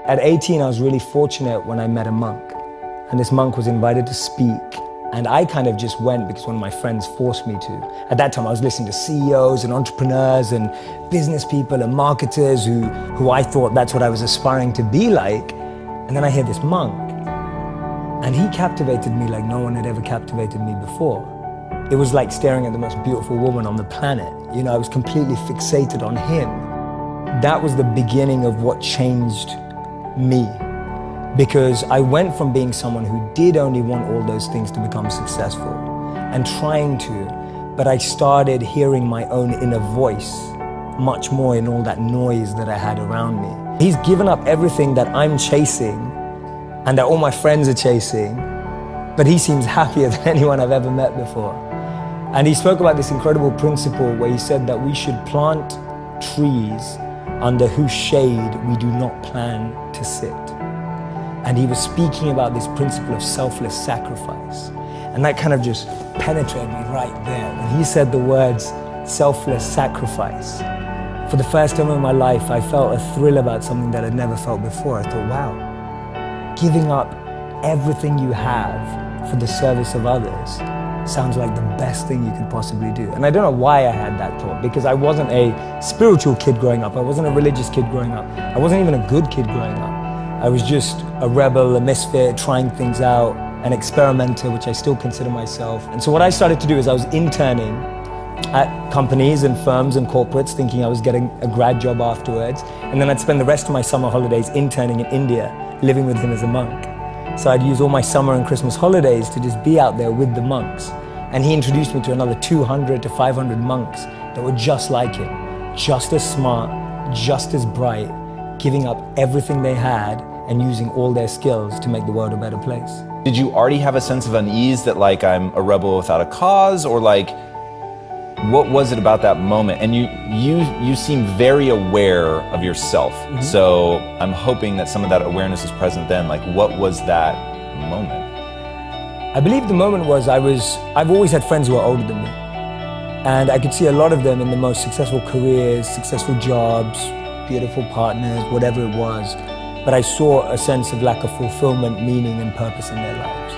At 18, I was really fortunate when I met a monk. And this monk was invited to speak. And I kind of just went because one of my friends forced me to. At that time, I was listening to CEOs and entrepreneurs and business people and marketers who I thought that's what I was aspiring to be like. And then I hear this monk. And he captivated me like no one had ever captivated me before. It was like staring at the most beautiful woman on the planet. You know, I was completely fixated on him. That was the beginning of what changed me. Because I went from being someone who did only want all those things to become successful and trying to, but I started hearing my own inner voice much more in all that noise that I had around me. He's given up everything that I'm chasing and that all my friends are chasing, but he seems happier than anyone I've ever met before. And he spoke about this incredible principle where he said that we should plant trees under whose shade we do not plan to sit. And he was speaking about this principle of selfless sacrifice. And that kind of just penetrated me right there. When he said the words selfless sacrifice, for the first time in my life, I felt a thrill about something that I'd never felt before. I thought, wow, giving up everything you have for the service of others sounds like the best thing you could possibly do. And I don't know why I had that thought, because I wasn't a spiritual kid growing up. I wasn't a religious kid growing up. I wasn't even a good kid growing up. I was just a rebel, a misfit, trying things out, an experimenter, which I still consider myself. And so what I started to do is I was interning at companies and firms and corporates, thinking I was getting a grad job afterwards. And then I'd spend the rest of my summer holidays interning in India, living with him as a monk. So I'd use all my summer and Christmas holidays to just be out there with the monks. And he introduced me to another 200 to 500 monks that were just like him, just as smart, just as bright, giving up everything they had and using all their skills to make the world a better place. Did you already have a sense of unease that like I'm a rebel without a cause, or like what was it about that moment? And you seem very aware of yourself. Mm-hmm. So I'm hoping that some of that awareness is present then. Like what was that moment? I believe the moment was I've always had friends who are older than me. And I could see a lot of them in the most successful careers, successful jobs, beautiful partners, whatever it was. But I saw a sense of lack of fulfillment, meaning and purpose in their lives.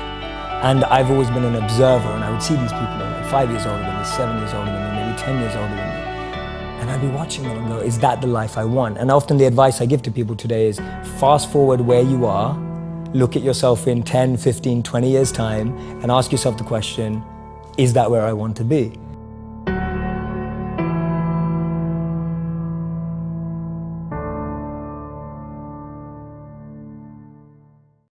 And I've always been an observer, and I would see these people who are like 5 years older than me, 7 years older than me, maybe 10 years older than me. And I'd be watching them and go, is that the life I want? And often the advice I give to people today is fast forward where you are, look at yourself in 10, 15, 20 years time, and ask yourself the question, is that where I want to be?